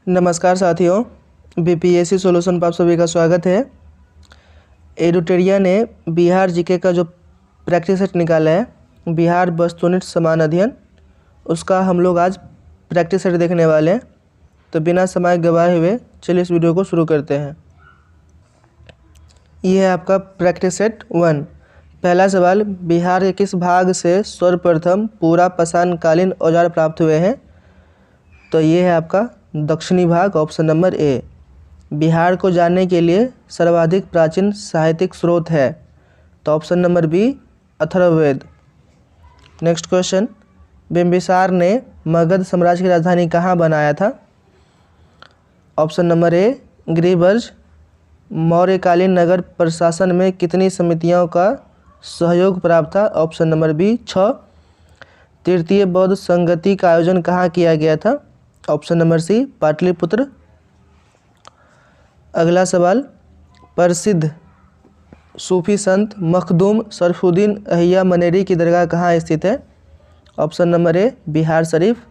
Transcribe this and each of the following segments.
नमस्कार साथियों, BPSC solution पर आप सभी का स्वागत है। एडुटेरिया ने बिहार जीके का जो प्रैक्टिस सेट निकाला है, बिहार वस्तुनिष्ठ समान अध्ययन, उसका हम लोग आज प्रैक्टिस सेट देखने वाले हैं। तो बिना समय गवाए हुए चलिए इस वीडियो को शुरू करते हैं। ये है आपका प्रैक्टिस सेट 1। पहला सवाल, बिहार के किस भाग से सर्वप्रथम पूरा पाषाणकालीन औजार प्राप्त हुए हैं? तो ये है आपका दक्षिणी भाग, ऑप्शन नंबर ए। बिहार को जानने के लिए सर्वाधिक प्राचीन साहित्यिक स्रोत है, तो option number B, Atharvaveda. Next question, Bimbisara ने मगध साम्राज्य की राजधानी कहाँ बनाया था? ऑप्शन नंबर ए, गिरिब्रज। मौर्यकालीन नगर प्रशासन में कितनी समितियों का सहयोग प्राप्त था? Option number B, 6। तृतीय बौद्ध संगति का आयोजन कहाँ किया गया था? Option number C, Pataliputra. अगला सवाल, प्रसिद्ध सूफी संत मखदूम शरफुद्दीन अहिया मनेरी की दरगाह कहाँ स्थित है? Option number A, Bihar Sharif.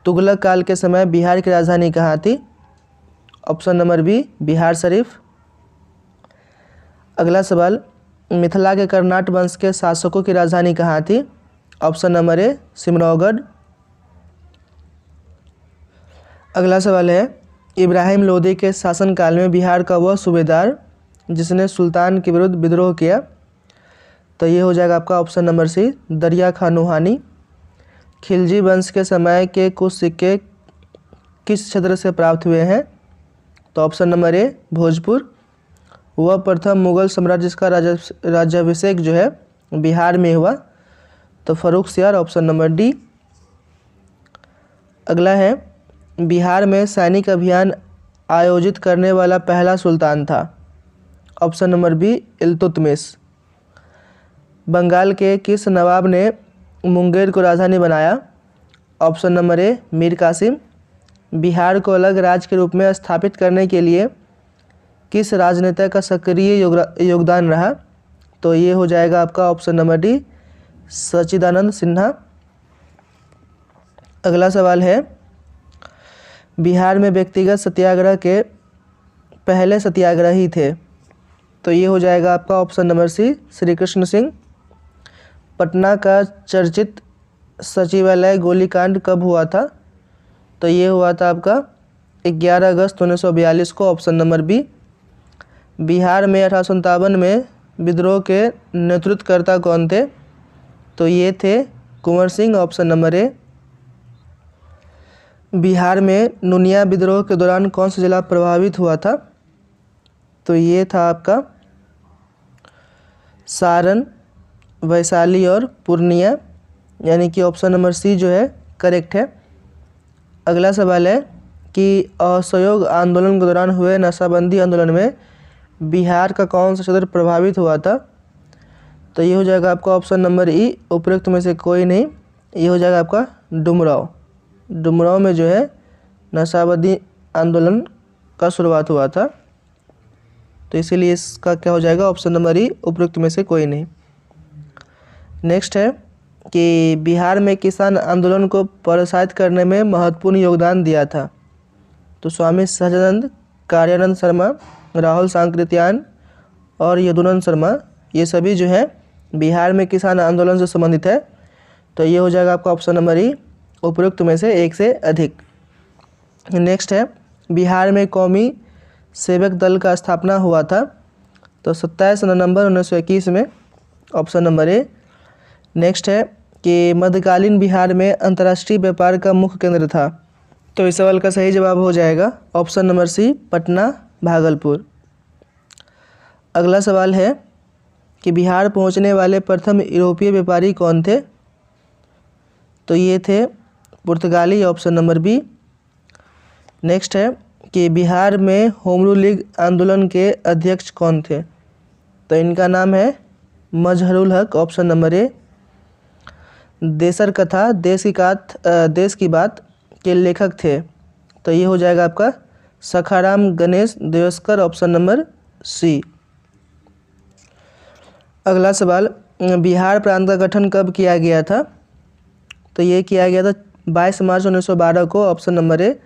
Tughlaq काल के समय बिहार की राजधानी कहाँ थी? Option number B, Bihar Sharif. अगला सवाल, मिथिला के कर्नाट वंश के शासकों की राजधानी कहाँ थी? Option number A, Simraongarh. अगला सवाल है, इब्राहिम लोदी के शासनकाल में बिहार का वह सूबेदार जिसने सुल्तान के विरुद्ध विद्रोह किया? तो ये हो जाएगा आपका ऑप्शन नंबर सी, दरिया खान नूहानी। खिलजी वंश के समय के कुछ सिक्के किस क्षेत्र से प्राप्त हुए हैं? तो ऑप्शन नंबर ए, भोजपुर। वह प्रथम मुगल सम्राट जिसका राज्याभिषेक जो है बिहार में हुआ? तो फर्रुखसियार, ऑप्शन नंबर डी। अगला है, बिहार में सैनिक अभियान आयोजित करने वाला पहला सुल्तान था? Option number B, Iltutmish. Bengal के किस नवाब ने मुंगेर को राजधानी बनाया? ऑप्शन नंबर ए, मीर कासिम। बिहार को अलग राज्य के रूप में स्थापित करने के लिए किस राजनेता का सक्रिय योगदान रहा? तो ये हो जाएगा आपका ऑप्शन नंबर डी, सच्चिदानंद सिन्हा। अगला सवाल है, बिहार में व्यक्तिगत सत्याग्रह के पहले सत्याग्रही थे? तो ये हो जाएगा आपका option number C, Shri Krishna Singh. Patna का चर्चित सचिवालय गोलीकांड कब हुआ था? तो ये हुआ था आपका 11 अगस्त 1942 को, ऑप्शन नंबर बी। बिहार में 1857 में विद्रोह के नेतृत्वकर्ता कौन थे? तो ये थे Kunwar Singh, option number A. Bihar में नुनिया विद्रोह के दौरान कौन सा जिला प्रभावित हुआ था? तो ये था आपका सारण, वैशाली और पूर्णिया, यानी कि ऑप्शन नंबर सी जो है करेक्ट है। अगला सवाल है कि असहयोग आंदोलन के दौरान हुए नशाबंदी आंदोलन में बिहार का कौन सा क्षेत्र प्रभावित हुआ था? तो ये हो जाएगा आपका ऑप्शन नंबर ई, उपरोक्त में से कोई नहीं। ये हो जाएगा आपका डुमरांव। डुमरांव में जो है नशाबंदी आंदोलन का शुरुआत हुआ था, तो इसीलिए इसका क्या हो जाएगा ऑप्शन नंबर ई, उपरोक्त में से कोई नहीं। नेक्स्ट है कि बिहार में किसान आंदोलन को प्रोत्साहित करने में महत्वपूर्ण योगदान दिया था? तो स्वामी सहजानंद, कार्यानंद शर्मा, राहुल सांकृत्यायन और यदुनंद शर्मा, ये सभी जो है बिहार में किसान आंदोलन से संबंधित है। तो ये हो जाएगा आपका ऑप्शन नंबर ई, उपरोक्त में से एक से अधिक। नेक्स्ट है, बिहार में कौमी सेवक दल का स्थापना हुआ था? तो 27 नवंबर 1921 में, ऑप्शन नंबर ए। नेक्स्ट है कि मध्यकालीन बिहार में अंतर्राष्ट्रीय व्यापार का मुख्य केंद्र था? तो इस सवाल का सही जवाब हो जाएगा option number C, Patna, Bhagalpur. अगला सवाल है कि बिहार पहुंचने वाले प्रथम यूरोपीय व्यापारी कौन थे? तो ये थे पुर्तगाली, ऑप्शन नंबर बी। नेक्स्ट है कि बिहार में होम रूल लीग आंदोलन के अध्यक्ष कौन थे? तो इनका नाम है मजहरुल हक, ऑप्शन नंबर ए। देसर कथा देश की बात के लेखक थे? तो ये हो जाएगा आपका Sakharam Ganesh Deuskar, option number C. अगला सवाल, बिहार प्रांत का गठन कब किया गया था? तो ये किया गया था 22 मार्च 1912 को, ऑप्शन नंबर ए।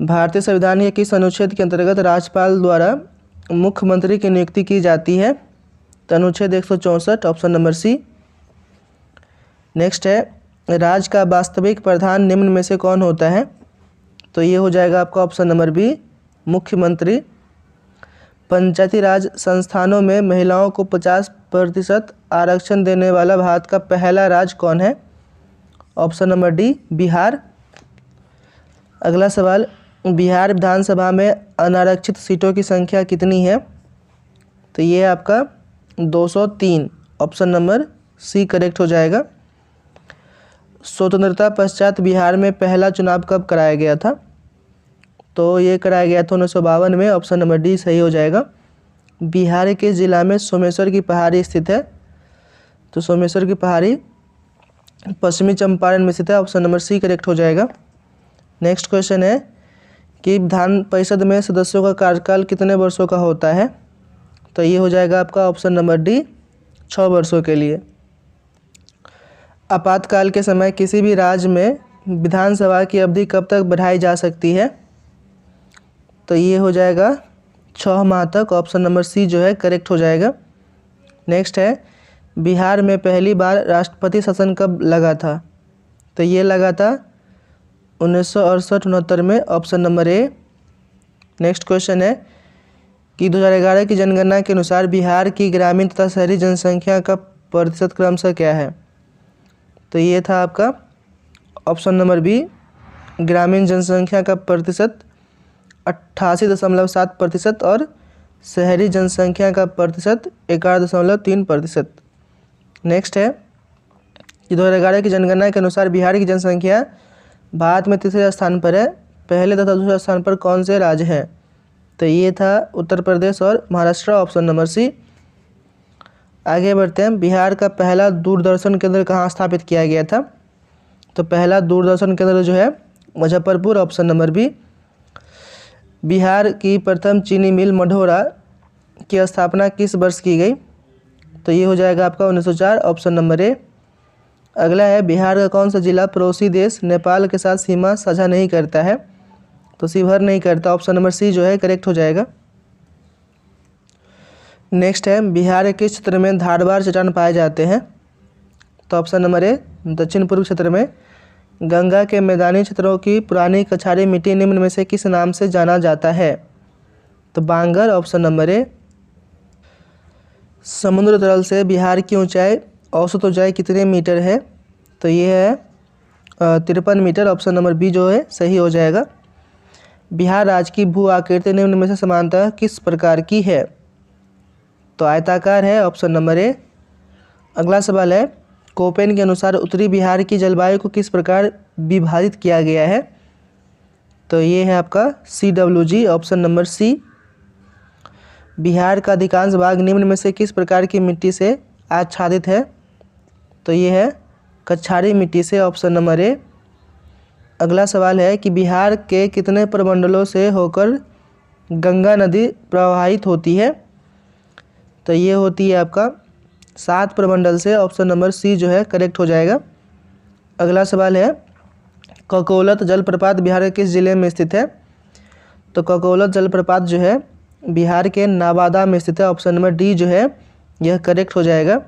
भारतीय संविधान के किस अनुच्छेद के अंतर्गत राज्यपाल द्वारा मुख्यमंत्री की नियुक्ति की जाती है? तो अनुच्छेद 164, ऑप्शन नंबर सी। नेक्स्ट है, राज्य का वास्तविक प्रधान निम्न में से कौन होता है? तो ये हो जाएगा आपका ऑप्शन नंबर बी, मुख्यमंत्री। पंचायती राज संस्थानों में महिलाओं को 50% आरक्षण देने वाला भारत का पहला राज्य कौन है? Option number D, Bihar. अगला सवाल, बिहार विधानसभा में अनारक्षित सीटों की संख्या कितनी है? तो ये आपका 203, ऑप्शन नंबर सी करेक्ट हो जाएगा। स्वतंत्रता पश्चात बिहार में पहला चुनाव कब कराया गया था? तो ये कराया गया था 1952 में, ऑप्शन नंबर डी सही हो जाएगा। बिहार के जिला में सोमेश्वर की पहाड़ी स्थित है? तो सोमेश्वर की पहाड़ी पश्चिमी चंपारण में स्थित है, ऑप्शन नंबर सी करेक्ट हो जाएगा। नेक्स्ट क्वेश्चन है कि विधान परिषद में सदस्यों का कार्यकाल कितने वर्षों का होता है? तो ये हो जाएगा आपका ऑप्शन नंबर डी, 6 वर्षों के लिए। आपातकाल के समय किसी भी राज्य में विधानसभा की अवधि कब तक बढ़ाई जा सकती है? तो ये हो जाएगा 6 माह तक, ऑप्शन नंबर सी जो है करेक्ट हो जाएगा। नेक्स्ट है, बिहार में पहली बार राष्ट्रपति शासन कब लगा था? तो ये लगा था 1968-69 में, option number A. Next question है कि 2011 की जनगणना के अनुसार बिहार की ग्रामीण तथा शहरी जनसंख्या का प्रतिशत क्रमशः क्या है? तो ये था आपका ऑप्शन नंबर बी, ग्रामीण जनसंख्या का प्रतिशत 88.7% और शहरी जनसंख्या का प्रतिशत 11.3%। नेक्स्ट है कि 2011 की जनगणना के अनुसार बिहार की जनसंख्या भारत में तीसरे स्थान पर है। पहले तथा दूसरे स्थान पर कौन से राज्य हैं? तो ये था उत्तर प्रदेश और महाराष्ट्र, ऑप्शन नंबर सी। आगे बढ़ते हैं, बिहार का पहला दूरदर्शन केंद्र कहाँ स्थापित किया गया था? तो पहला दूरदर्शन केंद्र जो है Muzaffarpur, option number B. Bihar की प्रथम चीनी मिल मढ़ौरा की स्थापना किस वर्ष की गई? तो ये हो जाएगा आपका 1904, ऑप्शन नंबर ए। अगला है, बिहार का कौन सा जिला पड़ोसी देश नेपाल के साथ सीमा साझा नहीं करता है? तो शिवहर नहीं करता, ऑप्शन नंबर सी जो है करेक्ट हो जाएगा। नेक्स्ट है, बिहार के किस क्षेत्र में धारवाड़ चट्टान पाए जाते हैं? तो ऑप्शन नंबर ए, दक्षिण पूर्व क्षेत्र में। गंगा के मैदानी क्षेत्रों की पुरानी कछारी मिट्टी निम्न में से किस नाम से जाना जाता है? तो बांगर, ऑप्शन नंबर ए। समुद्र तल से बिहार की ऊंचाई, औसत ऊंचाई कितने मीटर है? तो ये है 53 मीटर, ऑप्शन नंबर बी जो है सही हो जाएगा। बिहार राज्य की भू आकृति निम्न में से समानतः किस प्रकार की है? तो आयताकार है, ऑप्शन नंबर ए। अगला सवाल है, कोपेन के अनुसार उत्तरी बिहार की जलवायु को किस प्रकार विभाजित किया गया है? तो ये है आपका CWG, option number C. Bihar का अधिकांश भाग निम्न में से किस प्रकार की मिट्टी से आच्छादित है? तो ये है कछारी मिट्टी से, ऑप्शन नंबर ए। अगला सवाल है कि बिहार के कितने प्रमंडलों से होकर गंगा नदी प्रवाहित होती है? तो ये होती है आपका 7 प्रमंडल से, ऑप्शन नंबर सी जो है करेक्ट हो जाएगा। अगला सवाल है, ककोलत जलप्रपात बिहार के किस जिले में स्थित है? तो ककोलत जलप्रपात जो है बिहार के नवादा में स्थित है, ऑप्शन नंबर डी जो है यह करेक्ट हो जाएगा।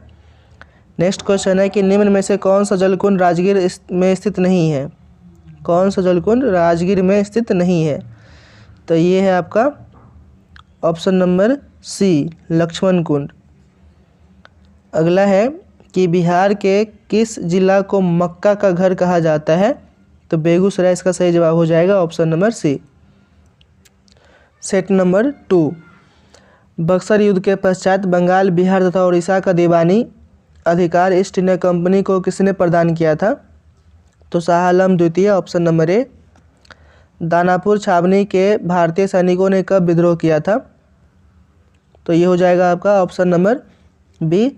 नेक्स्ट क्वेश्चन है कि निम्न में से कौन सा जलकुंड राजगीर में स्थित नहीं है? कौन सा जलकुंड राजगीर में स्थित नहीं है? तो ये है आपका ऑप्शन नंबर सी, लक्ष्मण कुंड। अगला है कि बिहार के किस जिला को मक्का का घर कहा जाता है? तो बेगूसराय इसका सही जवाब हो जाएगा, option number C. Set number 2, Buxar युद्ध के पश्चात बंगाल, बिहार तथा उड़ीसा का दीवानी अधिकार ईस्ट इंडिया कंपनी को किसने प्रदान किया था? तो शाह आलम द्वितीय, ऑप्शन नंबर ए। दानापुर छावनी के भारतीय सैनिकों ने कब विद्रोह किया था? तो ये हो जाएगा आपका ऑप्शन नंबर बी,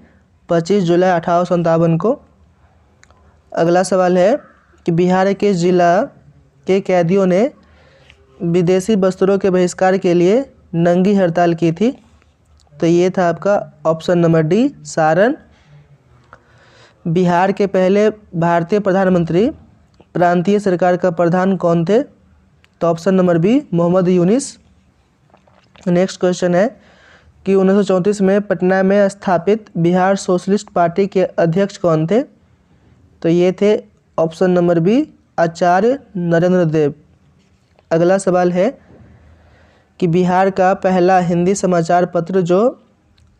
25 जुलाई 1857 को। अगला सवाल है कि बिहार के जिला के कैदियों ने विदेशी वस्त्रों के बहिष्कार के लिए नंगी हड़ताल की थी? तो ये था आपका option number D, Saran. Bihar के पहले भारतीय प्रधानमंत्री प्रांतीय सरकार का प्रधान कौन थे? तो option number B Mohammad Yunus. Next question है कि 1934 में पटना में स्थापित बिहार सोशलिस्ट पार्टी के अध्यक्ष कौन थे? तो ये थे ऑप्शन नंबर बी आचार्य नरेंद्र देव। अगला सवाल है कि बिहार का पहला हिंदी समाचार पत्र जो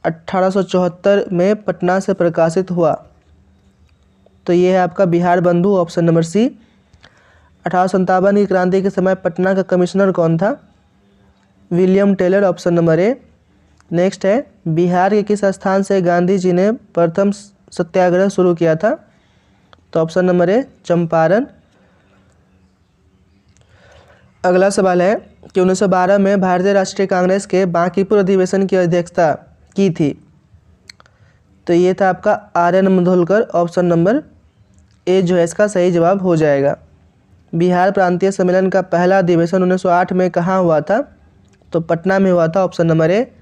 1874 में पटना से प्रकाशित हुआ, तो ये है आपका बिहार बंधु, ऑप्शन नंबर सी। 1857 की क्रांति के समय पटना का कमिश्नर कौन था? William Taylor, option number A. Next है बिहार के किस स्थान से गांधी जी ने प्रथम सत्याग्रह शुरू किया था? तो ऑप्शन नंबर ए चंपारण। अगला सवाल है कि 1912 में भारतीय राष्ट्रीय कांग्रेस के बांकीपुर अधिवेशन की अध्यक्षता की थी, तो ये था आपका RN. Madholkar, option number A जो है इसका सही जवाब हो जाएगा। बिहार प्रांतीय सम्मेलन का पहला अधिवेशन 1908 में कहाँ हुआ था? तो पटना में हुआ था, option number A.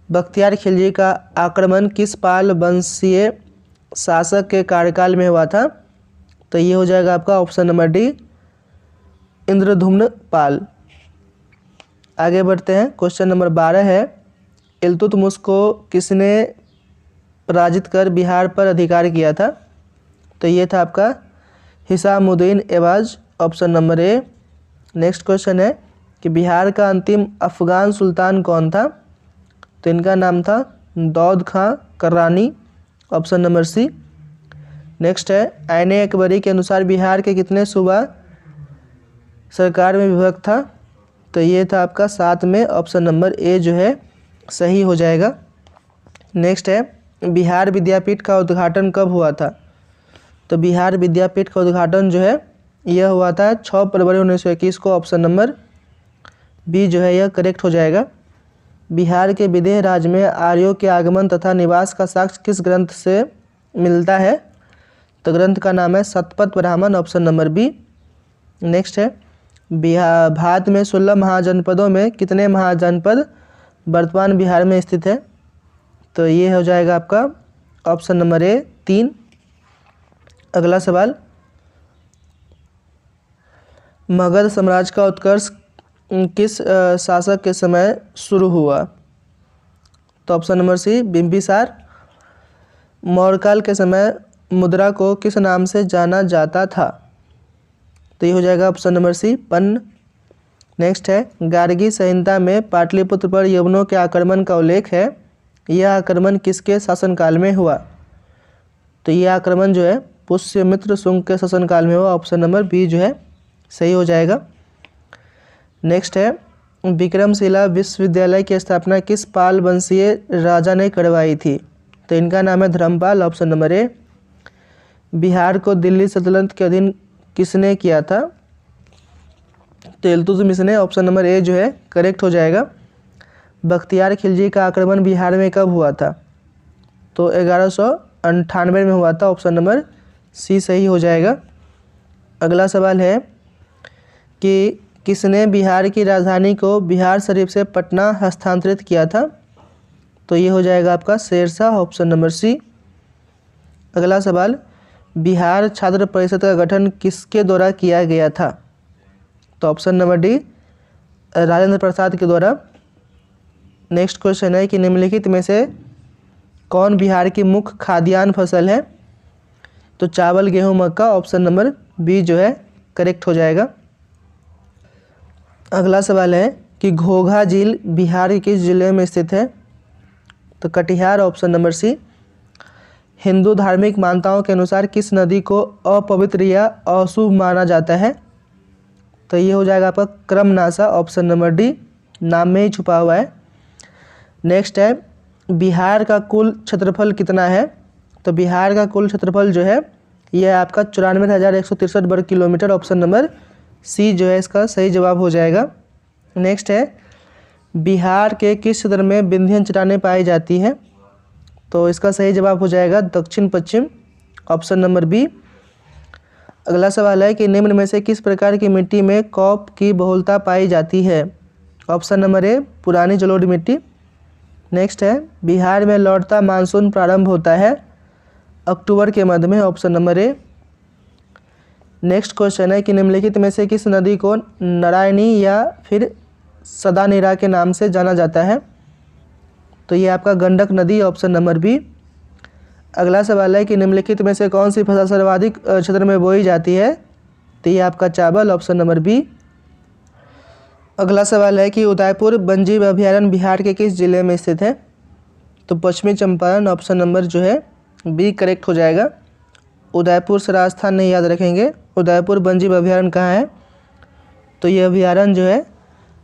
Bakhtiyar Khilji का आक्रमण किस पाल वंशीय शासक के कार्यकाल में हुआ था? तो ये हो जाएगा आपका ऑप्शन नंबर डी इंद्रद्युम्न पाल। आगे बढ़ते हैं, क्वेश्चन नंबर 12 है इल्तुतमिश को किसने पराजित कर बिहार पर अधिकार किया था? तो ये था आपका Hisamuddin Aibak, option number A. Next question है कि बिहार का अंतिम अफगान सुल्तान कौन था? तो इनका नाम था दाऊद खां Karrani, option number C. Next है आईने अकबरी के अनुसार बिहार के कितने सूबा सरकार में विभक्त था? तो ये था आपका 7 में, ऑप्शन नंबर ए जो है सही हो जाएगा। नेक्स्ट है बिहार विद्यापीठ का उद्घाटन कब हुआ था? तो बिहार विद्यापीठ का उद्घाटन जो है यह हुआ था 6 फरवरी 1921 को, ऑप्शन नंबर बी जो है यह करेक्ट हो जाएगा। बिहार के विदेह राज्य में आर्यों के आगमन तथा निवास का साक्ष्य किस ग्रंथ से मिलता है? तो ग्रंथ का नाम है Shatapatha Brahmana, option number B. Next है भारत में 16 महाजनपदों में कितने महाजनपद वर्तमान बिहार में स्थित है? तो ये हो जाएगा आपका ऑप्शन नंबर ए 3। अगला सवाल, मगध साम्राज्य का उत्कर्ष किस शासक के समय शुरू हुआ? तो ऑप्शन नंबर सी बिंबिसार। मौर्यकाल के समय मुद्रा को किस नाम से जाना जाता था? तो ये हो जाएगा ऑप्शन नंबर सी पन्न। नेक्स्ट है गार्गी संहिता में पाटलिपुत्र पर यवनों के आक्रमण का उल्लेख है, यह आक्रमण किसके शासनकाल में हुआ? तो यह आक्रमण जो है पुष्यमित्र शुंग के शासनकाल में हुआ, ऑप्शन नंबर बी जो है सही हो जाएगा। नेक्स्ट है विक्रमशिला विश्वविद्यालय की स्थापना किस पाल वंशीय राजा ने करवाई थी? तो इनका नाम है Dharmapal, option number A. Bihar को दिल्ली सल्तनत के अधीन किसने किया था? तो इल्तुतमिश ने, ऑप्शन नंबर ए जो है करेक्ट हो जाएगा। बख्तियार खिलजी का आक्रमण बिहार में कब हुआ था? तो 1198 में हुआ था, ऑप्शन नंबर सी सही हो जाएगा। अगला सवाल है कि किसने बिहार की राजधानी को बिहार शरीफ से पटना हस्तांतरित किया था? तो ये हो जाएगा आपका शेरशाह, ऑप्शन नंबर सी। अगला सवाल, बिहार छात्र परिषद का गठन किसके द्वारा किया गया था? तो option number D Rajendra Prasad के द्वारा। नेक्स्ट क्वेश्चन है कि निम्नलिखित में से कौन बिहार की मुख्य खाद्यान्न फसल है? तो चावल, गेहूं, मक्का, ऑप्शन नंबर बी जो है करेक्ट हो जाएगा। अगला सवाल है कि घोघा झील बिहार के किस जिले में स्थित है? तो Katihar, option number C. Hindu धार्मिक मान्यताओं के अनुसार किस नदी को अपवित्र या अशुभ माना जाता है? तो ये हो जाएगा आपका क्रमनासा, ऑप्शन नंबर डी, नाम में ही छुपा हुआ है। नेक्स्ट है बिहार का कुल क्षेत्रफल कितना है? तो बिहार का कुल क्षेत्रफल जो है यह आपका 94,163 वर्ग किलोमीटर, ऑप्शन नंबर सी जो है इसका सही जवाब हो जाएगा। नेक्स्ट है बिहार के किस क्षेत्र में विंध्य चट्टानें पाई जाती हैं? तो इसका सही जवाब हो जाएगा दक्षिण पश्चिम, ऑप्शन नंबर बी। अगला सवाल है कि निम्न में से किस प्रकार की मिट्टी में कॉप की बहुलता पाई जाती है? ऑप्शन नंबर ए पुरानी जलोढ़ मिट्टी। नेक्स्ट है बिहार में लौटता मानसून प्रारंभ होता है अक्टूबर के मध्य में, option number A. Next question है कि निम्नलिखित में से किस नदी को नारायणी या फिर सदानीरा के नाम से जाना जाता है? तो ये आपका गंडक नदी, ऑप्शन नंबर बी। अगला सवाल है कि निम्नलिखित में से कौन सी फसल सर्वाधिक क्षेत्र में बोई जाती है? तो ये आपका चावल, ऑप्शन नंबर बी। अगला सवाल है कि उदयपुर वन्यजीव अभयारण्य बिहार के किस जिले में स्थित है? तो पश्चिमी चंपारण, ऑप्शन नंबर जो है बी करेक्ट हो जाएगा। उदयपुर से राजस्थान नहीं याद रखेंगे। उदयपुर वन्यजीव अभयारण्य कहाँ है? तो ये अभयारण्य जो है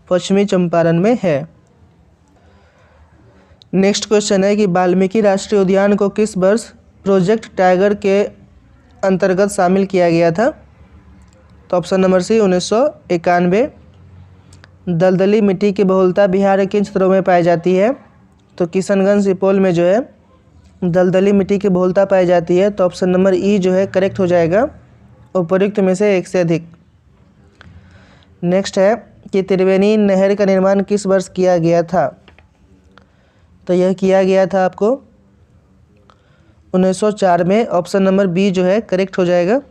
पश्चिमी चंपारण में है। नेक्स्ट क्वेश्चन है कि वाल्मीकि राष्ट्रीय उद्यान को किस वर्ष प्रोजेक्ट टाइगर के अंतर्गत शामिल किया गया था? तो ऑप्शन नंबर सी 1991। दलदली मिट्टी की बहुलता बिहार के किन क्षेत्रों में पाई जाती है? तो किशनगंज, सुपौल में जो है दलदली मिट्टी की बहुलता पाई जाती है। तो ऑप्शन नंबर ई जो है करेक्ट हो जाएगा, उपर्युक्त में से एक से अधिक। नेक्स्ट है कि त्रिवेणी नहर का निर्माण किस वर्ष किया गया था? तो यह किया गया था आपको 1904 में, ऑप्शन नंबर बी जो है करेक्ट हो जाएगा।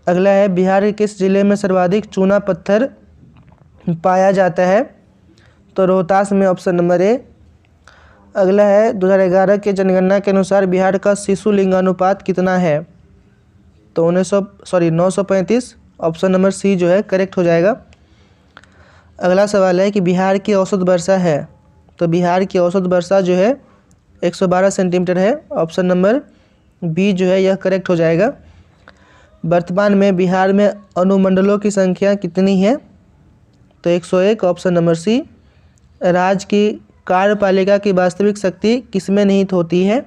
अगला है बिहार के किस जिले में सर्वाधिक चूना पत्थर पाया जाता है? तो रोहतास में, ऑप्शन नंबर ए। अगला है 2011 के जनगणना के अनुसार बिहार का शिशु लिंगानुपात कितना है? तो 935, ऑप्शन नंबर सी जो है करेक्ट हो जाएगा। अगला सवाल है कि बिहार की औसत वर्षा है? तो बिहार की औसत वर्षा जो है 112 सेंटीमीटर है, ऑप्शन नंबर बी जो है यह करेक्ट हो जाएगा। वर्तमान में बिहार में अनुमंडलों की संख्या कितनी है? तो 101, ऑप्शन नंबर सी। राज्य की कार्यपालिका की वास्तविक शक्ति किसमें निहित होती है?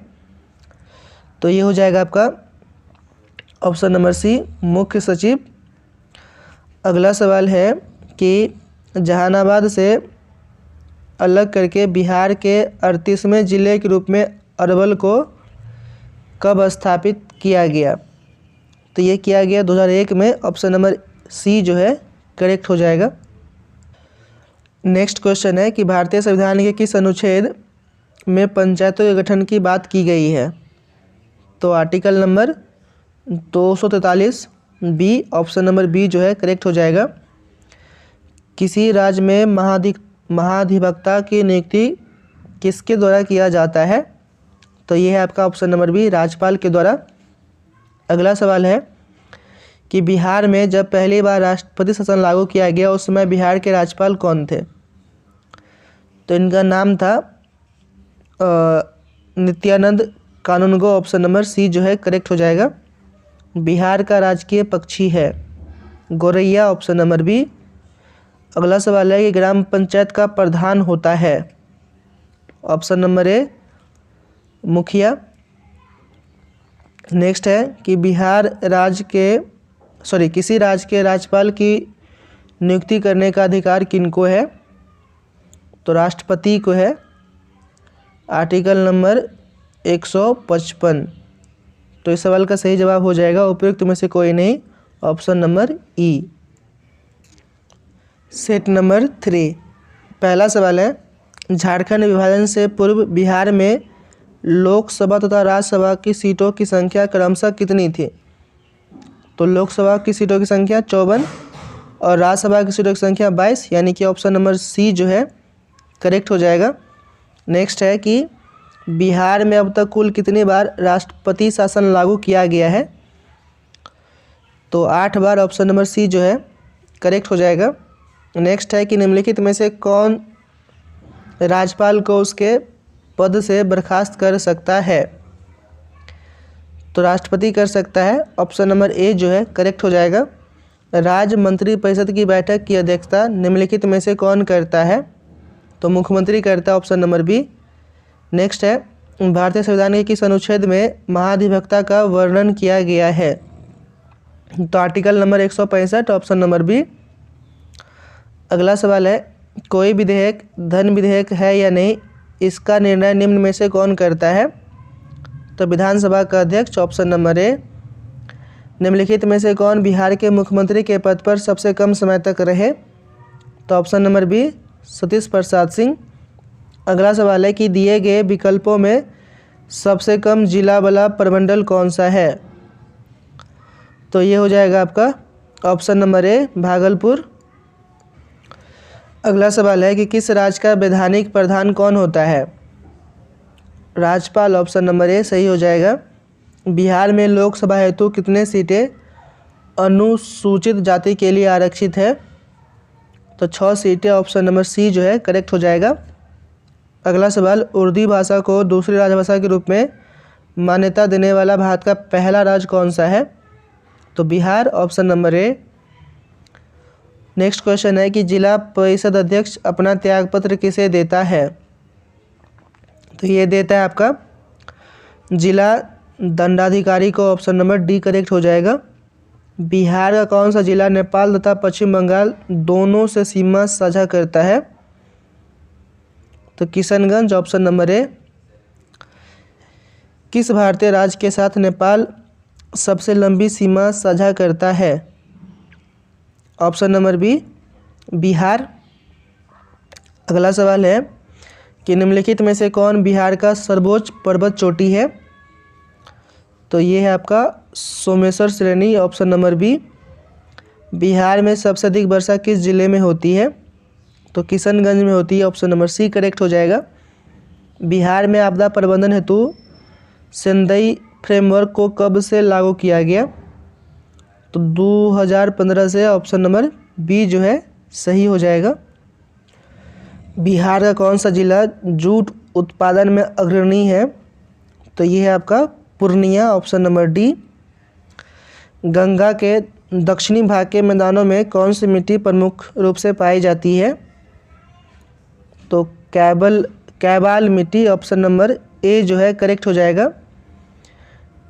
तो ये हो जाएगा आपका ऑप्शन नंबर सी, मुख्य सचिव। अगला सवाल है कि जहानाबाद से अलग करके बिहार के 38वें जिले के रूप में अरवल को कब स्थापित किया गया? तो ये किया गया 2001 में, ऑप्शन नंबर सी जो है करेक्ट हो जाएगा। नेक्स्ट क्वेश्चन है कि भारतीय संविधान के किस अनुच्छेद में पंचायतों के गठन की बात की गई है? तो article number 243 B, option number B जो है करेक्ट हो जाएगा। किसी राज्य में महाधिवक्ता की नियुक्ति किसके द्वारा किया जाता है? तो ये है आपका ऑप्शन नंबर बी, राज्यपाल के द्वारा। अगला सवाल है कि बिहार में जब पहली बार राष्ट्रपति शासन लागू किया गया उस समय बिहार के राज्यपाल कौन थे? तो इनका नाम था नित्यानंद कानूनगो, ऑप्शन नंबर सी जो है करेक्ट हो जाएगा। बिहार का राजकीय पक्षी है गौरैया, ऑप्शन नंबर बी। अगला सवाल है कि ग्राम पंचायत का प्रधान होता है? ऑप्शन नंबर ए, मुखिया। नेक्स्ट है कि किसी राज्य के राज्यपाल की नियुक्ति करने का अधिकार किनको है? तो राष्ट्रपति को है, आर्टिकल नंबर 155। तो इस सवाल का सही जवाब हो जाएगा उपयुक्त में से कोई नहीं, ऑप्शन नंबर ई। सेट नंबर 3, पहला सवाल है झारखंड विभाजन से पूर्व बिहार में लोकसभा तथा राज्यसभा की सीटों की संख्या क्रमशः कितनी थी? तो लोकसभा की सीटों की संख्या 54 और राज्यसभा की सीटों की संख्या 22, यानी कि ऑप्शन नंबर सी जो है करेक्ट हो जाएगा। नेक्स्ट है कि बिहार में अब तक कुल कितनी बार राष्ट्रपति शासन लागू किया गया है? तो 8 बार, ऑप्शन नंबर सी जो है करेक्ट हो जाएगा। नेक्स्ट है कि निम्नलिखित में से कौन राज्यपाल को उसके पद से बर्खास्त कर सकता है? तो राष्ट्रपति कर सकता है, ऑप्शन नंबर ए जो है करेक्ट हो जाएगा। राज्य मंत्रिपरिषद की बैठक की अध्यक्षता निम्नलिखित में से कौन करता है? तो मुख्यमंत्री करता है, ऑप्शन नंबर बी। नेक्स्ट है भारतीय संविधान के किस अनुच्छेद में महाधिवक्ता का वर्णन किया गया है? तो article number 165, option number B. अगला सवाल है कोई विधेयक धन विधेयक है या नहीं, इसका निर्णय निम्न में से कौन करता है? तो विधानसभा का अध्यक्ष, ऑप्शन नंबर ए। निम्नलिखित में से कौन बिहार के मुख्यमंत्री के पद पर सबसे कम समय तक रहे? तो option number B, Satish Prasad Singh. अगला सवाल है कि दिए गए विकल्पों में सबसे कम जिला वाला प्रमंडल कौन सा है? तो ये हो जाएगा आपका ऑप्शन नंबर ए भागलपुर। अगला सवाल है कि किस राज्य का वैधानिक प्रधान कौन होता है? राज्यपाल। ऑप्शन नंबर ए सही हो जाएगा। बिहार में लोकसभा हेतु कितने सीटें अनुसूचित जाति के लिए आरक्षित है? तो 6 सीटें। ऑप्शन नंबर सी जो है करेक्ट हो जाएगा। अगला सवाल, उर्दू भाषा को दूसरी राजभाषा के रूप में मान्यता देने वाला भारत का पहला राज्य कौन सा है? तो Bihar. Option number A. Next question है कि जिला परिषद अध्यक्ष अपना त्यागपत्र किसे देता है? तो ये देता है आपका जिला दंडाधिकारी को। ऑप्शन नंबर डी करेक्ट हो जाएगा। बिहार का कौन सा जिला नेपाल तथा पश्चिम बंगाल दोनों से सीमा साझा करता है? तो किशनगंज। Option number A. किस भारतीय राज्य के साथ नेपाल सबसे लंबी सीमा साझा करता है? Option number B Bihar. अगला सवाल है कि निम्नलिखित में से कौन बिहार का सर्वोच्च पर्वत चोटी है? तो ये है आपका सोमेश्वर श्रेणी। Option number B. बिहार में सबसे अधिक वर्षा किस जिले में होती है? तो किशनगंज में होती है। ऑप्शन नंबर सी करेक्ट हो जाएगा। बिहार में आपदा प्रबंधन हेतु सेंदई फ्रेमवर्क को कब से लागू किया गया? तो 2015 से। ऑप्शन नंबर बी जो है सही हो जाएगा। बिहार का कौन सा जिला जूट उत्पादन में अग्रणी है? तो ये है आपका Purnia. Option number D. Ganga के दक्षिणी भाग के मैदानों में कौन सी मिट्टी प्रमुख रूप से पाई जाती है? तो कैबाल मिट्टी। ऑप्शन नंबर ए जो है करेक्ट हो जाएगा।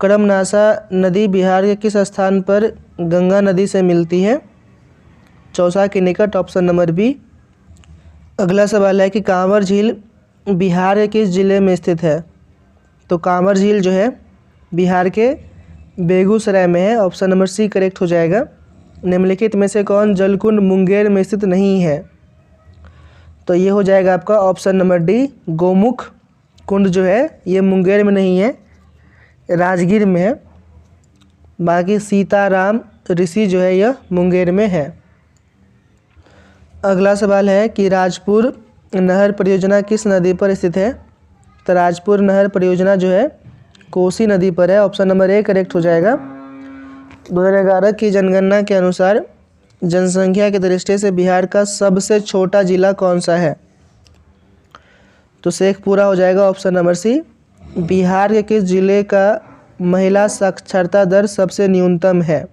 करमनासा नदी बिहार के किस स्थान पर गंगा नदी से मिलती है? चौसा के निकट। Option number B. अगला सवाल है कि कांवर झील बिहार के किस जिले में स्थित है? तो कांवर झील जो है बिहार के बेगूसराय में है। ऑप्शन नंबर सी करेक्ट हो जाएगा। निम्नलिखित में से कौन जलकुंड मुंगेर में स्थित नहीं है? तो ये हो जाएगा आपका ऑप्शन नंबर डी गोमुख कुंड जो है ये मुंगेर में नहीं है, राजगीर में है। बाकी सीताराम ऋषि जो है यह मुंगेर में है। अगला सवाल है कि राजपुर नहर परियोजना किस नदी पर स्थित है? तो राजपुर नहर परियोजना जो है कोसी नदी पर है। ऑप्शन नंबर ए करेक्ट हो जाएगा। 2011 की जनगणना के अनुसार जनसंख्या की दृष्टि से बिहार का सबसे छोटा जिला कौन सा है? तो शेखपुरा हो जाएगा। Option number C. बिहार के किस जिले का महिला साक्षरता दर सबसे न्यूनतम है?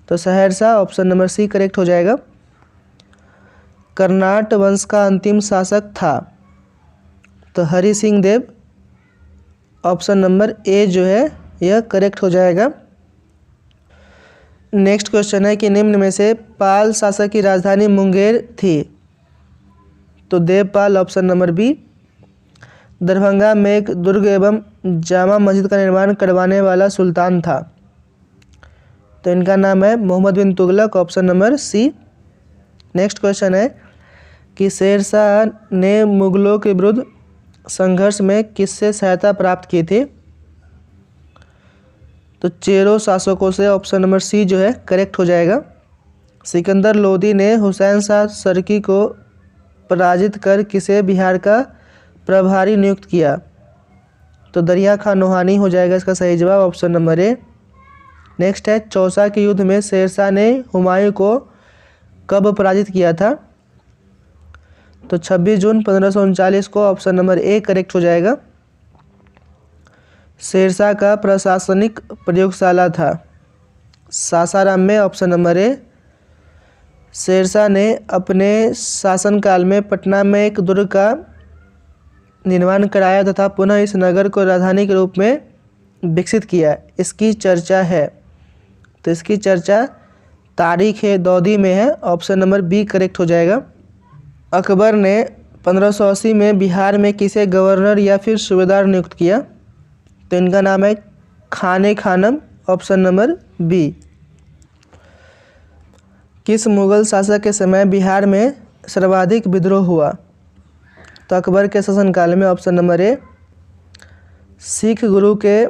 तो Saharsa. Option number C correct हो जाएगा। कर्नाट वंश का अंतिम शासक था? तो Hari Singh Dev. Option number A जो है यह करेक्ट हो जाएगा। नेक्स्ट क्वेश्चन है कि निम्न में से पाल शासक की राजधानी मुंगेर थी? तो Devpal. Option number B. Darbhanga में एक दुर्ग एवं जामा मस्जिद का निर्माण करवाने वाला सुल्तान था? तो इनका नाम है Mohammad bin Tughlaq. Option number C. Next question है कि शेरशाह ने मुगलों के विरुद्ध संघर्ष में किससे सहायता प्राप्त की थी? तो चेरो शासकों से। ऑप्शन नंबर सी जो है करेक्ट हो जाएगा। सिकंदर लोदी ने हुसैन शाह सरकी को पराजित कर किसे बिहार का प्रभारी नियुक्त किया? तो दरिया खान नोहानी हो जाएगा इसका सही जवाब। Option number A. नेक्स्ट है चौसा के युद्ध में शेरशाह ने हुमायूं को कब पराजित किया था? तो 26 जून 1539 को। ऑप्शन नंबर ए करेक्ट हो जाएगा। शेरशाह का प्रशासनिक प्रयोगशाला था सासाराम में। Option number A. शेरशाह ने अपने शासनकाल में पटना में एक दुर्ग का निर्माण कराया तथा पुनः इस नगर को राजधानी के रूप में विकसित किया। इसकी चर्चा है। तो इसकी चर्चा तारीख दौदी में है। ऑप्शन नंबर बी करेक्ट हो जाएगा। अकबर ने 1580 में बिहार में किसे गवर्नर या फिर सूबेदार नियुक्त किया? तो इनका नाम है खाने खानम। Option number B. किस मुगल शासक के समय बिहार में सर्वाधिक विद्रोह हुआ? तो अकबर के शासनकाल में। Option number A. सिख गुरु के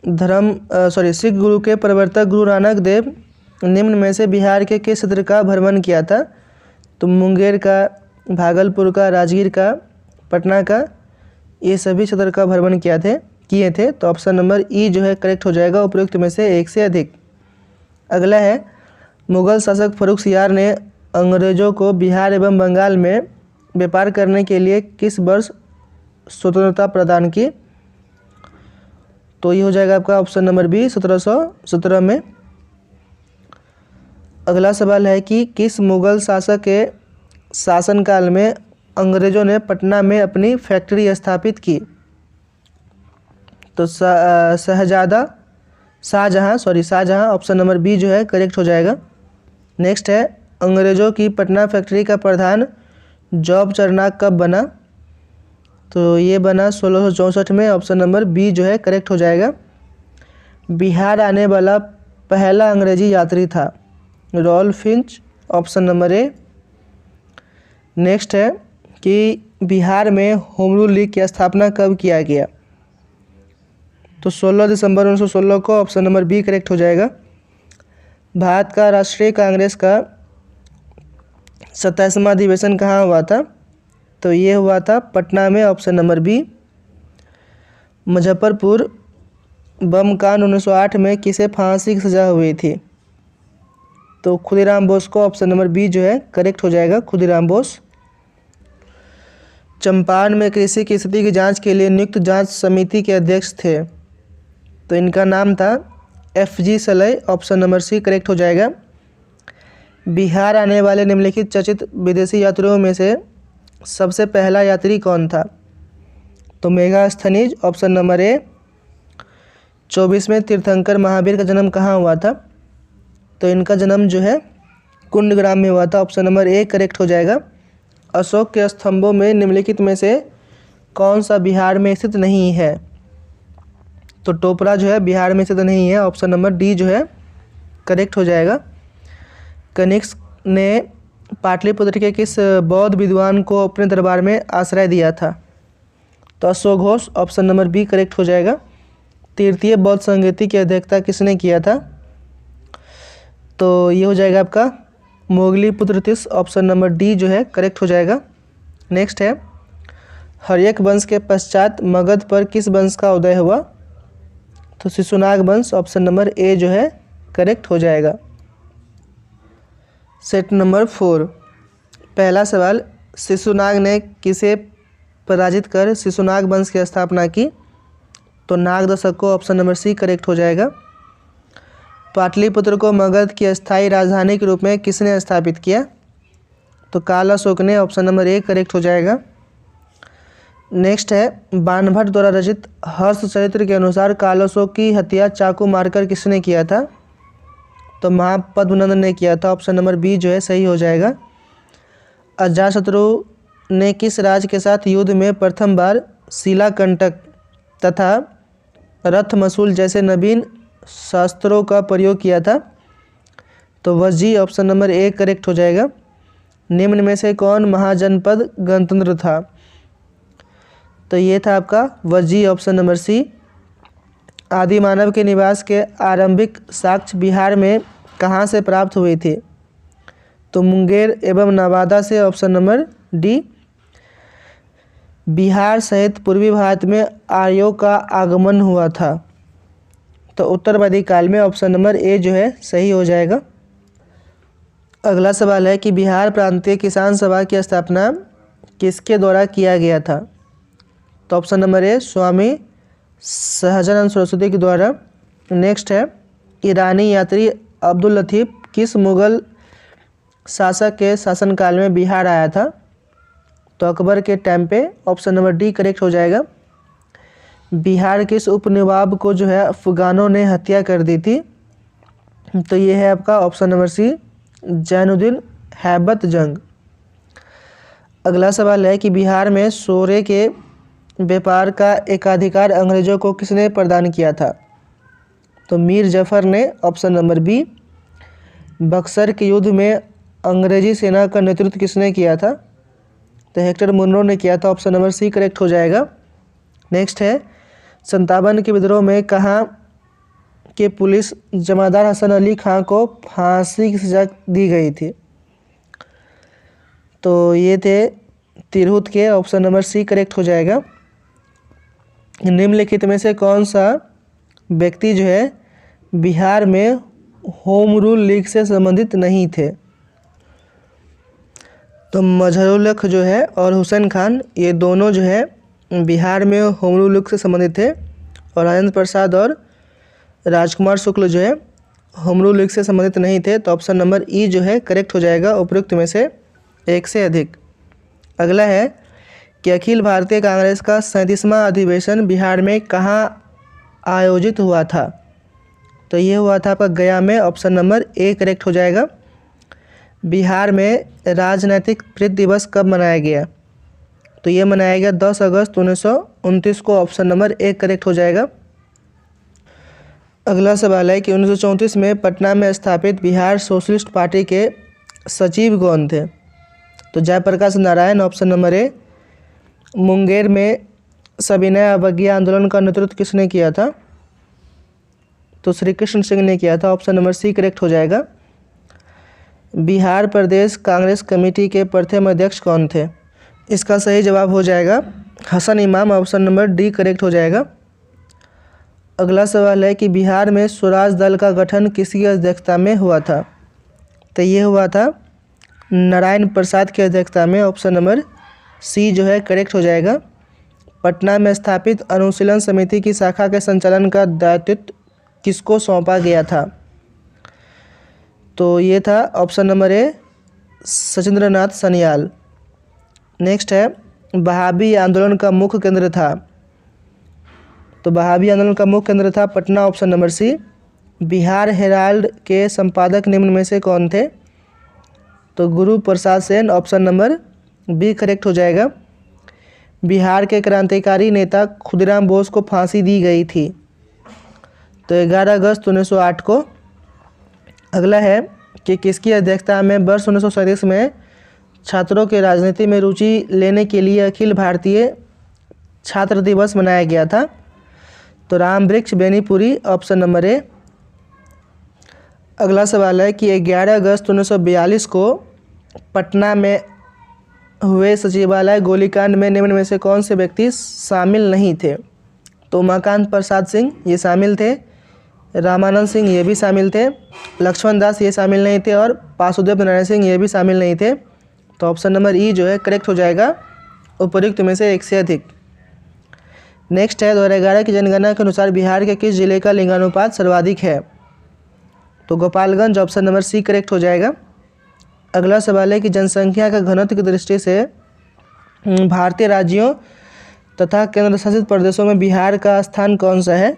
सिख गुरु के प्रवर्तक गुरु नानक देव निम्न में से बिहार के किस क्षेत्र का भ्रमण किया था? तो मुंगेर का, भागलपुर का, राजगीर का, पटना का, ये सभी क्षेत्र का भ्रमण किए थे। तो ऑप्शन नंबर ई जो है करेक्ट हो जाएगा, उपयुक्त में से एक से अधिक। अगला है, मुगल शासक फर्रुखसियार ने अंग्रेजों को बिहार एवं बंगाल में व्यापार करने के लिए किस वर्ष स्वतंत्रता प्रदान की? तो ये हो जाएगा आपका ऑप्शन नंबर बी, 1717 में। अगला सवाल है कि किस मुगल शासक के शासनकाल में अंग्रेजों ने पटना में अपनी फैक्ट्री स्थापित की? तो शाहजहां, ऑप्शन नंबर बी जो है करेक्ट हो जाएगा। नेक्स्ट है, अंग्रेजों की पटना फैक्ट्री का प्रधान जॉब चरनाक कब बना? तो ये बना 1664 में, ऑप्शन नंबर बी जो है करेक्ट हो जाएगा। बिहार आने वाला पहला अंग्रेजी यात्री था Ralph Fitch, option number A. Next है कि बिहार में होम रूल लीग की स्थापना कब किया गया? तो 16 दिसंबर 1916 को, ऑप्शन नंबर बी करेक्ट हो जाएगा। भारत का राष्ट्रीय कांग्रेस का 27वां अधिवेशन कहाँ हुआ था? तो ये हुआ था पटना में, ऑप्शन नंबर बी। मुजफ्फरपुर बम कांड 1908 में किसे फांसी की सजा हुई थी? तो खुदीराम बोस को, ऑप्शन नंबर बी जो है करेक्ट हो जाएगा, खुदीराम बोस। चंपारण में कृषि की स्थिति की जांच के लिए नियुक्त जांच समिति के अध्यक्ष थे, तो इनका नाम था FG Salay, option number C correct हो जाएगा। बिहार आने वाले निम्नलिखित चर्चित विदेशी यात्रियों में से सबसे पहला यात्री कौन था? तो मेगास्थनीज, ऑप्शन नंबर ए। 24वें तीर्थंकर महावीर का जन्म कहाँ हुआ था? तो इनका जन्म जो है कुंडग्राम में हुआ था, ऑप्शन नंबर ए करेक्ट हो जाएगा। अशोक के स्तंभों में निम्नलिखित में से कौन सा बिहार में स्थित नहीं है? तो टोपरा जो है बिहार में स्थित नहीं है, ऑप्शन नंबर डी जो है करेक्ट हो जाएगा। कनिष्क ने पाटलिपुत्र के किस बौद्ध विद्वान को अपने दरबार में आश्रय दिया था? तो Ashok Ghosh, option number B correct हो जाएगा। तृतीय बौद्ध संगीति की अध्यक्षता किसने किया था? तो ये हो जाएगा आपका मोगलीपुत्र तीस, ऑप्शन नंबर डी जो है करेक्ट हो जाएगा। नेक्स्ट है, हर्यक वंश के पश्चात मगध पर किस वंश का उदय हुआ? तो शिशुनाग वंश, ऑप्शन नंबर ए जो है करेक्ट हो जाएगा। सेट नंबर 4, पहला सवाल, शिशुनाग ने किसे पराजित कर शिशुनाग वंश की स्थापना की? तो नागदशक को, ऑप्शन नंबर सी करेक्ट हो जाएगा। पाटलिपुत्र को मगध की अस्थायी राजधानी के रूप में किसने स्थापित किया? तो काल अशोक ने, ऑप्शन नंबर ए करेक्ट हो जाएगा। नेक्स्ट है, बाणभट्ट द्वारा रचित हर्ष चरित्र के अनुसार काल अशोक की हत्या चाकू मारकर किसने किया था? तो महापद्मनंद ने किया था, ऑप्शन नंबर बी जो है सही हो जाएगा। अजातशत्रु ने किस राज्य के साथ युद्ध में प्रथम बार शिलाकंटक तथा रथमसूल जैसे नवीन शास्त्रों का प्रयोग किया था? तो Vajji, option number A correct हो जाएगा। निम्न में से कौन महाजनपद गणतंत्र था? तो ये था आपका वज्जी, ऑप्शन नंबर सी। आदि मानव के निवास के आरंभिक साक्ष्य बिहार में कहाँ से प्राप्त हुए थे? तो मुंगेर एवं नवादा से, ऑप्शन नंबर डी। बिहार सहित पूर्वी भारत में आर्यों का आगमन हुआ था, तो उत्तर वैदिक काल में, ऑप्शन नंबर ए जो है सही हो जाएगा। अगला सवाल है कि बिहार प्रांतीय किसान सभा की स्थापना किसके द्वारा किया गया था? तो option number A Swami Sahajanand Saraswati के द्वारा। नेक्स्ट है, ईरानी यात्री अब्दुल लतीफ किस मुगल शासक के शासनकाल में बिहार आया था? तो अकबर के टाइम पे, ऑप्शन नंबर डी करेक्ट हो जाएगा। बिहार के इस उपनवाब को जो है अफगानों ने हत्या कर दी थी? तो ये है आपका ऑप्शन नंबर सी जैनुद्दीन हैबत जंग। अगला सवाल है कि बिहार में सोरे के व्यापार का एकाधिकार अंग्रेजों को किसने प्रदान किया था? तो मीर जफर ने, ऑप्शन नंबर बी। बक्सर के युद्ध में अंग्रेजी सेना का नेतृत्व किसने किया था? तो हेक्टर मुनरो ने किया था, ऑप्शन नंबर सी करेक्ट हो जाएगा। नेक्स्ट है, 57 के विद्रोह में कहाँ के पुलिस जमादार हसन अली खां को फांसी की सजा दी गई थी? तो ये थे तिरहुत के, ऑप्शन नंबर सी करेक्ट हो जाएगा। निम्नलिखित में से कौन सा व्यक्ति जो है बिहार में होम रूल लीग से संबंधित नहीं थे? तो मजहरुल जो है और हुसैन खान, ये दोनों जो है बिहार में होम रूल लीग से संबंधित थे, और राजेंद्र प्रसाद और राजकुमार शुक्ल जो है होम रूल लीग से संबंधित नहीं थे। तो ऑप्शन नंबर ई जो है करेक्ट हो जाएगा उपयुक्त में से एक से अधिक। अगला है कि अखिल भारतीय कांग्रेस का 37वां अधिवेशन बिहार में कहाँ आयोजित हुआ था? तो ये हुआ था आपका गया में, ऑप्शन नंबर ए करेक्ट हो जाएगा। बिहार में राजनैतिक प्रीति दिवस कब मनाया गया? तो ये मनाया गया 10 अगस्त 1929 को, ऑप्शन नंबर ए करेक्ट हो जाएगा। अगला सवाल है कि 1934 में पटना में स्थापित बिहार सोशलिस्ट पार्टी के सचिव कौन थे? तो Jayaprakash Narayan, option number A. Munger में सविनय अवज्ञा आंदोलन का नेतृत्व किसने किया था? तो श्री कृष्ण सिंह ने किया था, ऑप्शन नंबर सी करेक्ट हो जाएगा। बिहार प्रदेश कांग्रेस कमेटी के प्रथम अध्यक्ष कौन थे? इसका सही जवाब हो जाएगा हसन इमाम, ऑप्शन नंबर डी करेक्ट हो जाएगा। अगला सवाल है कि बिहार में स्वराज दल का गठन किसकी अध्यक्षता में हुआ था? तो ये हुआ था नारायण प्रसाद की अध्यक्षता में, ऑप्शन नंबर सी जो है करेक्ट हो जाएगा। पटना में स्थापित अनुशीलन समिति की शाखा के संचालन का दायित्व किसको सौंपा गया था? तो ये था option number A Sachindra Nath Sanyal. Next है बहाबी आंदोलन का मुख्य केंद्र था? तो बहाबी आंदोलन का मुख्य केंद्र था Patna, option number C. Bihar Herald के संपादक निम्न में से कौन थे? तो Guru Prasad Sen, option number B correct हो जाएगा। बिहार के क्रांतिकारी नेता खुदीराम बोस को फांसी दी गई थी? तो 11 अगस्त 1908 को। अगला है कि किसकी अध्यक्षता में वर्ष 1937 में छात्रों के राजनीति में रुचि लेने के लिए अखिल भारतीय छात्र दिवस मनाया गया था? तो राम वृक्ष बेनीपुरी, ऑप्शन नंबर ए। अगला सवाल है कि 11 अगस्त 1942 को पटना में हुए सचिवालय गोलीकांड में निम्न में से कौन से व्यक्ति शामिल नहीं थे? तो उमाकांत प्रसाद सिंह ये शामिल थे, रामानंद सिंह ये भी शामिल थे, लक्ष्मण दास ये शामिल नहीं थे, और वासुदेव नारायण सिंह ये भी शामिल नहीं थे। तो ऑप्शन नंबर ई जो है करेक्ट हो जाएगा उपयुक्त में से एक से अधिक। नेक्स्ट है 2011 की जनगणना के अनुसार बिहार के किस जिले का लिंगानुपात सर्वाधिक है? तो Gopalganj, option number C correct हो जाएगा। अगला सवाल है कि जनसंख्या का घनत्व की दृष्टि से भारतीय राज्यों तथा केंद्र शासित प्रदेशों में बिहार का स्थान कौन सा है?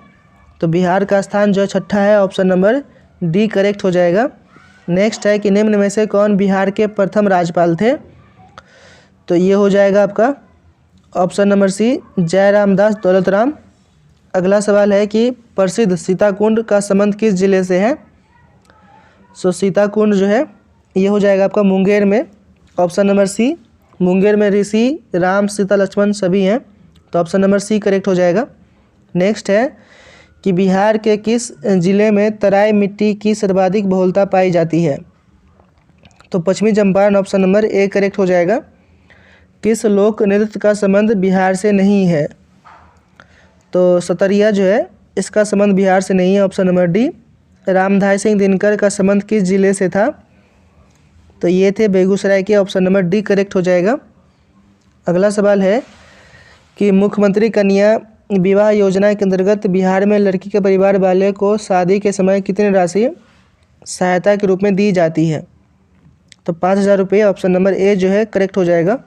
तो बिहार का स्थान जो छठा है, ऑप्शन नंबर डी करेक्ट हो जाएगा। नेक्स्ट है कि निम्न में से कौन बिहार के प्रथम राज्यपाल थे? तो ये हो जाएगा आपका ऑप्शन नंबर सी जयराम दास दौलतराम। अगला सवाल है कि प्रसिद्ध सीताकुंड का संबंध किस जिले से है? सो सीताकुंड जो है ये हो जाएगा आपका मुंगेर में, ऑप्शन नंबर सी। मुंगेर में ऋषि राम सीता लक्ष्मण सभी हैं, तो ऑप्शन नंबर सी करेक्ट हो जाएगा। नेक्स्ट है कि बिहार के किस जिले में तराई मिट्टी की सर्वाधिक बहुलता पाई जाती है? तो पश्चिमी Champaran, option number A correct हो जाएगा। किस लोक नृत्य का संबंध बिहार से नहीं है? तो सतरिया जो है इसका संबंध बिहार से नहीं है, option number D. Ramdhari Singh Dinkar का संबंध किस जिले से था? तो ये थे बेगूसराय के, ऑप्शन नंबर डी करेक्ट हो जाएगा। अगला सवाल है कि मुख्यमंत्री कन्या विवाह योजना के अंतर्गत बिहार में लड़की के परिवार वाले को शादी के समय कितनी राशि सहायता के रूप में दी जाती है? तो 5,000 रुपये, ऑप्शन नंबर ए जो है करेक्ट हो जाएगा।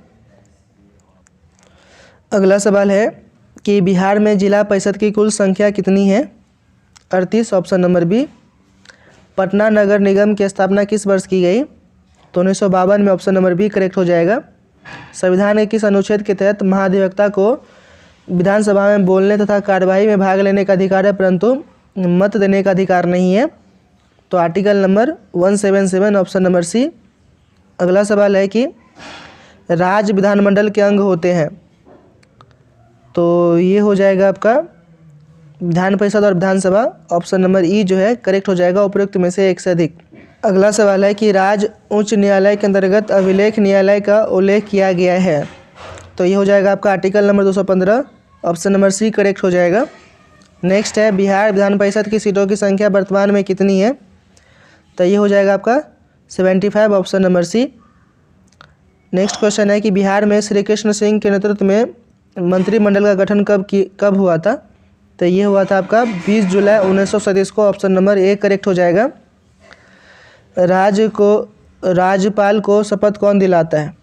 अगला सवाल है कि बिहार में जिला परिषद की कुल संख्या कितनी है? 38, ऑप्शन नंबर बी। पटना नगर निगम की स्थापना किस वर्ष की गई? तो 1952 में, ऑप्शन नंबर बी करेक्ट हो जाएगा। संविधान के किस अनुच्छेद के तहत महाधिवक्ता को विधानसभा में बोलने तथा कार्यवाही में भाग लेने का अधिकार है परंतु मत देने का अधिकार नहीं है? तो article number 177, option number C. अगला सवाल है कि राज्य विधानमंडल के अंग होते हैं? तो ये हो जाएगा आपका विधान परिषद और विधानसभा, ऑप्शन नंबर ई जो है करेक्ट हो जाएगा उपरोक्त में से एक से अधिक। अगला सवाल है कि राज्य उच्च न्यायालय के अंतर्गत अभिलेख न्यायालय का उल्लेख किया गया है। तो ये हो जाएगा आपका article number 215, option number C correct हो जाएगा। नेक्स्ट है बिहार विधान परिषद की सीटों की संख्या वर्तमान में कितनी है। तो ये हो जाएगा आपका 75, option number C. Next question है कि बिहार में श्री कृष्ण सिंह के नेतृत्व में मंत्रिमंडल का गठन कब हुआ था। तो ये हुआ था आपका 20 जुलाई 1937 को, ऑप्शन नंबर ए करेक्ट हो जाएगा। राज्यपाल को शपथ कौन दिलाता है।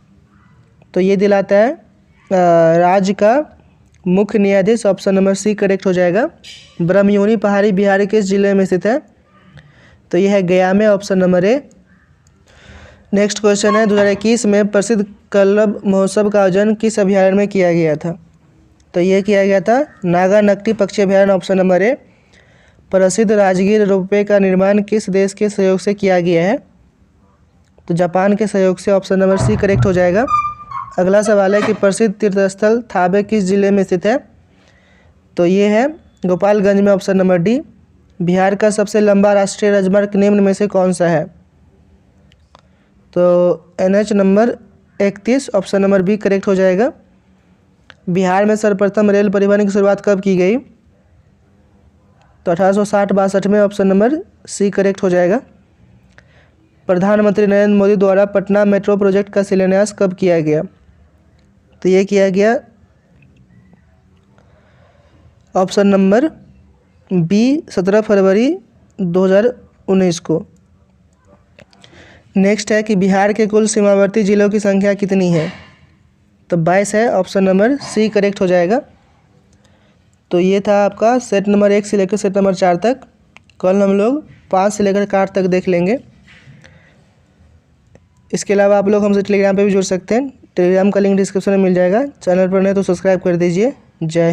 तो ये दिलाता है राज्य का मुख्य न्यायाधीश, ऑप्शन नंबर सी करेक्ट हो जाएगा। ब्रह्मयोनी पहाड़ी बिहार किस जिले में स्थित है। तो यह है गया में, option number A. Next question है 2021 में प्रसिद्ध कल्लभ महोत्सव का आयोजन किस अभयारण्य में किया गया था। तो ये किया गया था नागानक्टी पक्षी अभयारण्य, ऑप्शन नंबर ए। प्रसिद्ध राजगीर रोपवे का निर्माण किस देश के सहयोग से किया गया है। तो जापान के सहयोग से, ऑप्शन नंबर सी करेक्ट हो जाएगा। अगला सवाल है कि प्रसिद्ध तीर्थस्थल थाबे किस जिले में स्थित है। तो ये है गोपालगंज में, ऑप्शन नंबर डी। बिहार का सबसे लंबा राष्ट्रीय राजमार्ग निम्न में से कौन सा है। तो NH number 31, option number B correct हो जाएगा। बिहार में सर्वप्रथम रेल परिवहन की शुरुआत कब की गई। तो 1860-62 में, ऑप्शन नंबर सी करेक्ट हो जाएगा। प्रधानमंत्री नरेंद्र मोदी द्वारा पटना मेट्रो प्रोजेक्ट का शिलान्यास कब किया गया। तो ये किया गया ऑप्शन नंबर बी 17 फरवरी 2019 को। नेक्स्ट है कि बिहार के कुल सीमावर्ती जिलों की संख्या कितनी है। तो 22 है, ऑप्शन नंबर सी करेक्ट हो जाएगा। तो ये था आपका सेट नंबर 1 से लेकर सेट नंबर 4 तक। कल हम लोग 5 से लेकर 8 तक देख लेंगे। इसके अलावा आप लोग हमसे टेलीग्राम पे भी जुड़ सकते हैं। टेलीग्राम का लिंक डिस्क्रिप्शन में मिल जाएगा। चैनल पर नहीं तो सब्सक्राइब कर दीजिए। जय हिंद।